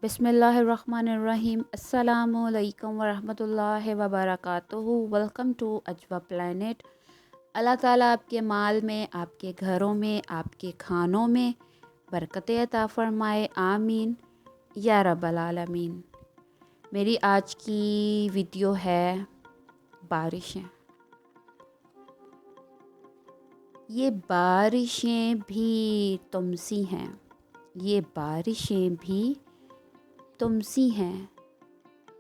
बिस्मिल्लाहिर्रहमानिर्रहीम। अस्सलामुअलैकुम वरहमतुल्लाहि वबरकातुहू। Welcome to Ajwa Planet. Allah ताला आपके माल में, आपके घरों में, आपके खानों में बरकत अता फ़रमाए, आमीन या रब्बल आलमीन। मेरी आज की वीडियो है बारिशें। ये बारिशें भी तुमसी हैं, ये बारिशें भी तुमसी हैं।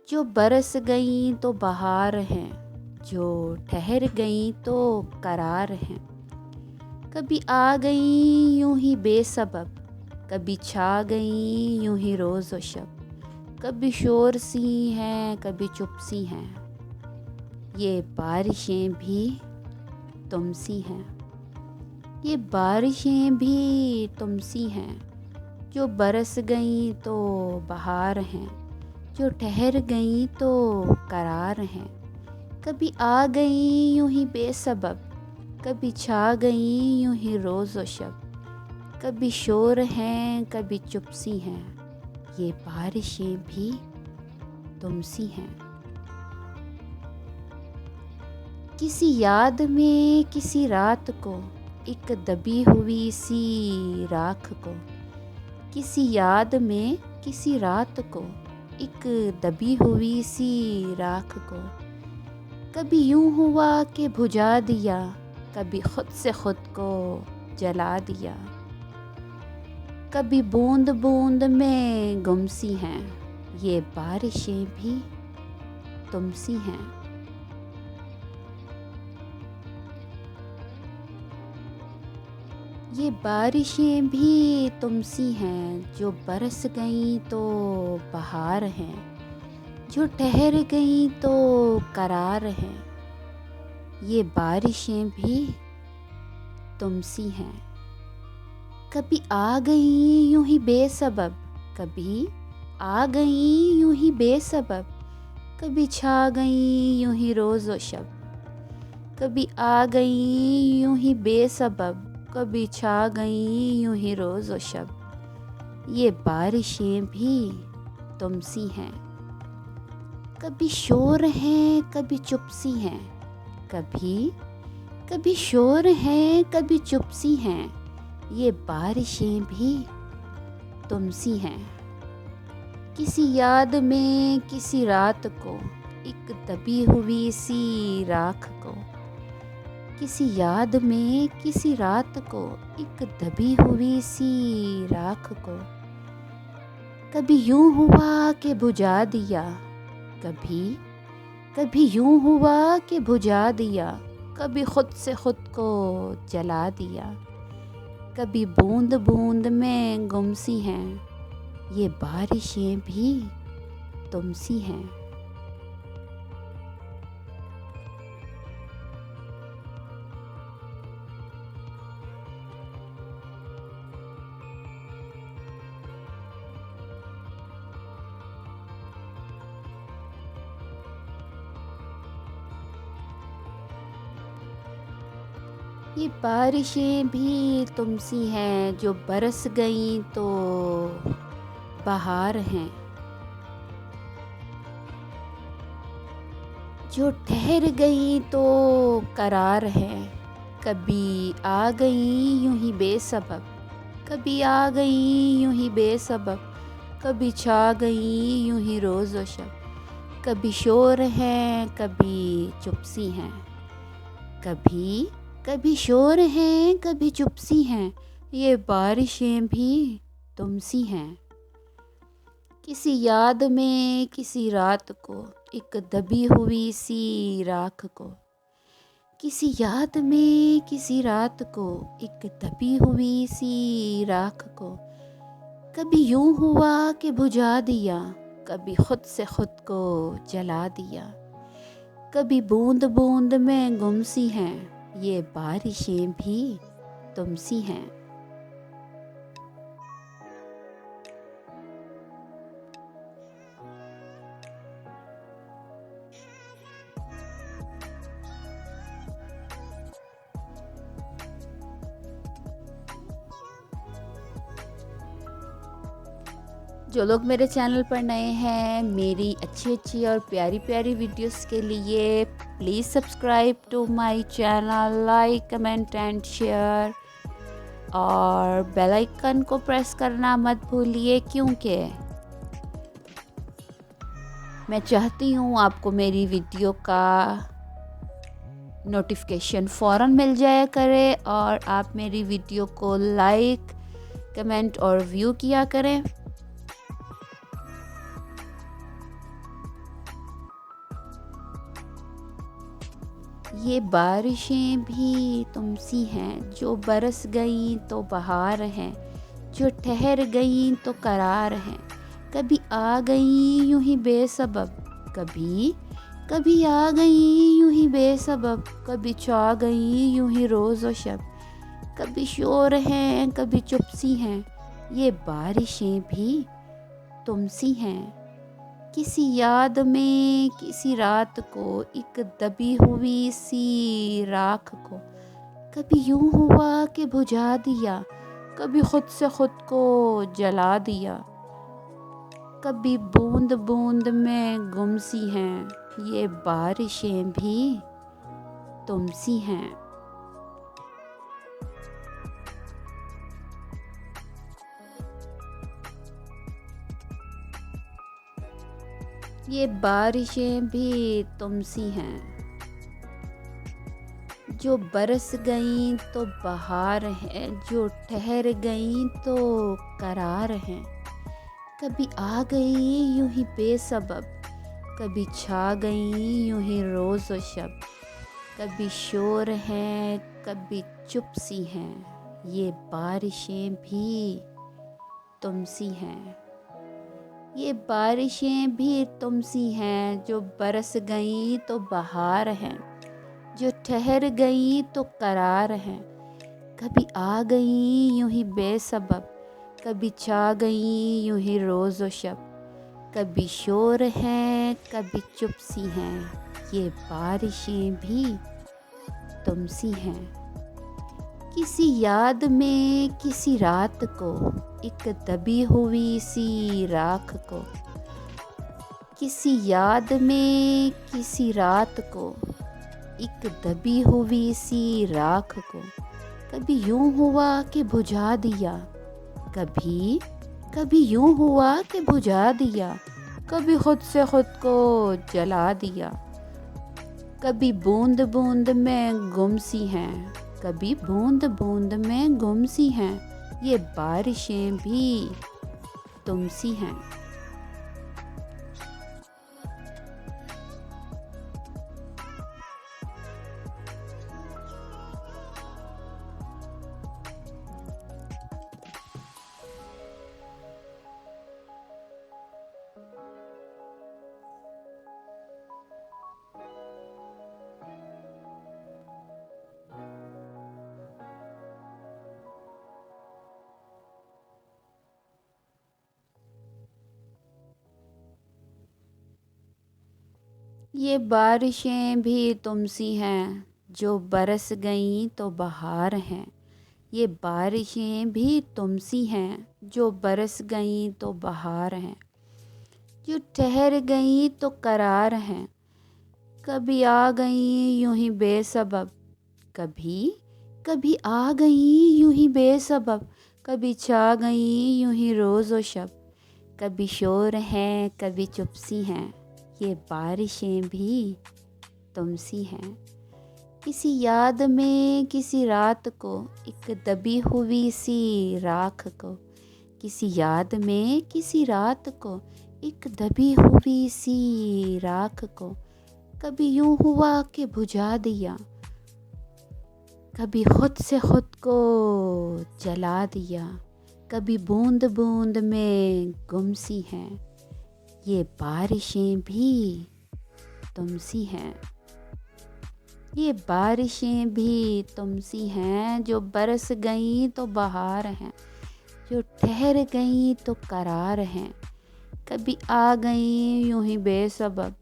जो बरस गईं तो बहार हैं, जो ठहर गईं तो करार हैं। कभी आ गईं यूं ही बेसबब, कभी छा गईं यूं ही रोज़ व शब। कभी शोर सी हैं, कभी चुप सी हैं। ये बारिशें भी तुमसी हैं, ये बारिशें भी तुमसी हैं। जो बरस गईं तो बहार हैं, जो ठहर गईं तो करार हैं। कभी आ गईं यूं ही बेसबब, कभी छा गईं यूं ही रोज़ व शब। कभी शोर हैं, कभी चुप सी हैं। ये बारिशें भी तुमसी हैं। किसी याद में किसी रात को, एक दबी हुई सी राख को। किसी याद में किसी रात को, एक दबी हुई सी राख को। कभी यूं हुआ कि बुझा दिया, कभी खुद से खुद को जला दिया। कभी बूंद बूंद में गुमसी हैं, ये बारिशें भी तुमसी हैं। ये बारिशें भी तुमसी हैं। जो बरस गईं तो बहार हैं, जो ठहर गईं तो करार हैं। ये बारिशें भी तुमसी हैं। कभी आ गईं यूं ही बेसबब, कभी आ गईं यूं ही बेसबब। कभी छा गईं यूं ही रोज़ व शब। कभी आ गईं यूं ही बेसबब, कभी छा गईं यूं ही रोज़ व शब। ये बारिशें भी तुमसी हैं। कभी शोर हैं, कभी चुप सी हैं। कभी शोर हैं, कभी चुप सी हैं। ये बारिशें भी तुमसी हैं। किसी याद में किसी रात को, एक दबी हुई सी राख को। किसी याद में किसी रात को, एक दबी हुई सी राख को। कभी यूं हुआ कि बुझा दिया, कभी यूं हुआ कि बुझा दिया। कभी खुद से खुद को जला दिया। कभी बूंद बूंद में गुमसी हैं, ये बारिशें भी तुमसी हैं। ये बारिशें भी तुमसी हैं। जो बरस गईं तो बहार हैं, जो ठहर गईं तो करार हैं। कभी आ गईं यूं ही बेसबब, कभी आ गईं यूं ही बेसबब। कभी छा गईं यूं ही रोज़ व शब। कभी शोर हैं, कभी चुप सी हैं। कभी शोर हैं, कभी चुप सी हैं। ये बारिशें भी तुमसी हैं। किसी याद में किसी रात को, एक दबी हुई सी राख को। किसी याद में किसी रात को, एक दबी हुई सी राख को। कभी यूं हुआ कि बुझा दिया, कभी खुद से खुद को जला दिया। कभी बूंद बूंद में गुमसी हैं, ये बारिशें भी तुमसी हैं। जो लोग मेरे चैनल पर नए हैं, मेरी अच्छी और प्यारी वीडियोस के लिए please subscribe to my channel, like comment and share और बेल आइकन को प्रेस करना मत भूलिए, क्योंकि मैं चाहती हूँ आपको मेरी वीडियो का नोटिफिकेशन फ़ौरन मिल जाया करे और आप मेरी वीडियो को लाइक कमेंट और व्यू किया करें। ये बारिशें भी तुमसी हैं, जो बरस गईं तो बहार हैं, जो ठहर गईं तो करार हैं। कभी आ गईं यूं ही बेसबब, कभी आ गईं यूं ही बेसबब, कभी छा गईं यूं ही रोज़ व शब। कभी शोर हैं कभी चुप-सी हैं, ये बारिशें भी तुमसी हैं। किसी याद में किसी रात को, एक दबी हुई सी राख को, कभी यूं हुआ कि बुझा दिया, कभी खुद से खुद को जला दिया। कभी बूंद बूंद में गुमसी हैं, ये बारिशें भी तुमसी हैं। ये बारिशें भी तुमसी हैं, जो बरस गईं तो बहार हैं, जो ठहर गईं तो करार हैं। कभी आ गई यूं ही बेसबब, कभी छा गईं यूं ही रोज़ व शब। कभी शोर हैं कभी चुप सी हैं, ये बारिशें भी तुमसी हैं। ये बारिशें भी तुमसी हैं, जो बरस गईं तो बहार हैं, जो ठहर गईं तो करार हैं। कभी आ गईं यूं ही बेसबब, कभी छा गईं यूं ही रोज़ व शब। कभी शोर हैं कभी चुप सी हैं, ये बारिशें भी तुमसी हैं। किसी याद में किसी रात को, एक दबी हुई सी राख को, किसी याद में किसी रात को, एक दबी हुई सी राख को, कभी यूं हुआ कि बुझा दिया, कभी यूं हुआ कि बुझा दिया, कभी खुद से खुद को जला दिया। कभी बूंद बूंद में गुमसी हैं, कभी बूंद बूंद में गुमसी हैं, ये बारिशें भी तुमसी हैं। ये बारिशें भी तुमसी हैं, जो बरस गईं तो बहार हैं। ये बारिशें भी तुमसी हैं, जो बरस गईं तो बहार हैं, जो ठहर गईं तो करार हैं। कभी आ गईं यूं ही बेसबब, कभी आ गईं यूं ही बेसबब, कभी छा गईं यूं ही रोज़ व शब। कभी शोर हैं कभी चुपसी हैं, ये बारिशें भी तुमसी हैं। किसी याद में किसी रात को, एक दबी हुई सी राख को, किसी याद में किसी रात को, एक दबी हुई सी राख को, कभी यूं हुआ कि बुझा दिया, कभी खुद से खुद को जला दिया। कभी बूंद बूंद में गुमसी हैं, ये बारिशें भी तुमसी हैं। ये बारिशें भी तुमसी हैं, जो बरस गईं तो बहार हैं, जो ठहर गईं तो करार हैं। कभी आ गईं यूं ही बेसबब,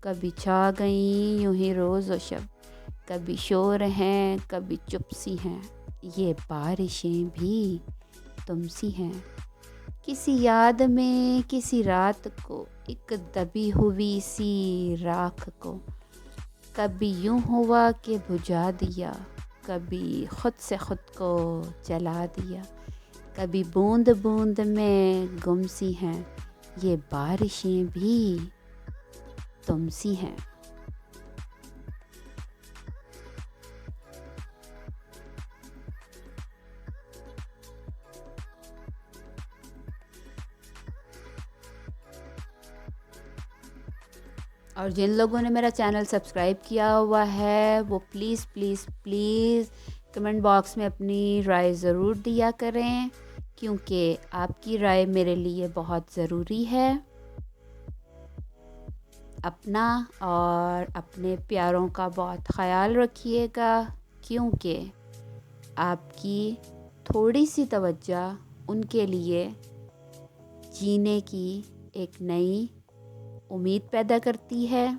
कभी छा गईं यूं ही रोज़ व शब। कभी शोर हैं कभी चुप सी हैं, ये बारिशें भी तुमसी हैं। किसी याद में किसी रात को, एक दबी हुई सी राख को, कभी यूं हुआ कि बुझा दिया, कभी खुद से खुद को जला दिया, कभी बूंद बूंद में गुम सी हैं, ये बारिशें भी तुम सी हैं। और जिन लोगों ने मेरा चैनल सब्सक्राइब किया हुआ है वो please please please comment box में अपनी राय ज़रूर दिया करें, क्योंकि आपकी राय मेरे लिए बहुत ज़रूरी है। अपना और अपने प्यारों का बहुत ख़याल रखिएगा, क्योंकि आपकी थोड़ी सी तवज्जो उनके लिए जीने की एक नई उम्मीद पैदा करती है।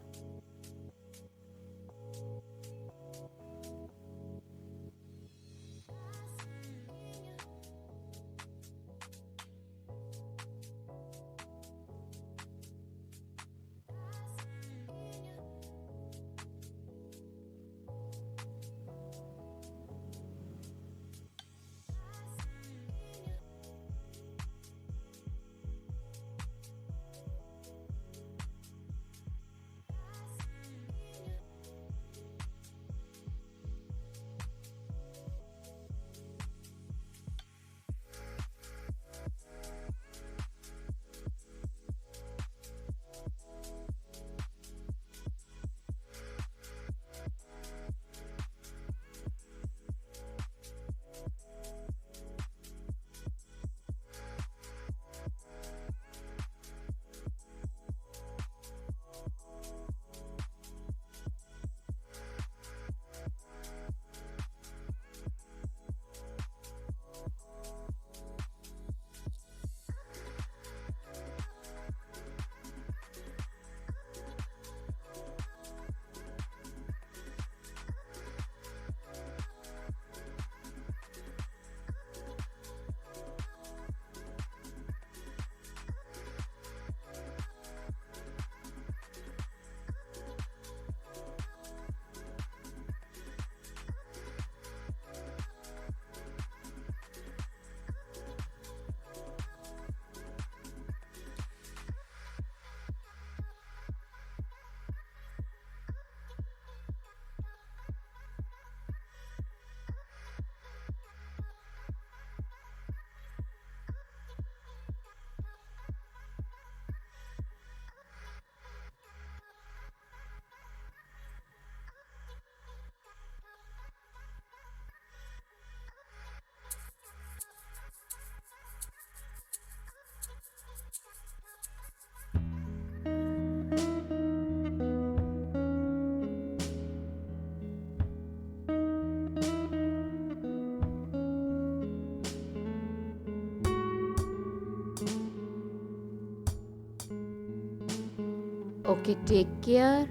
Okay, take care.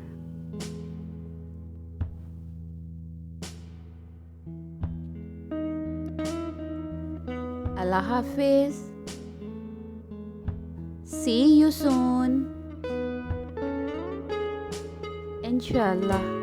Allah Hafiz. See you soon. Inshallah.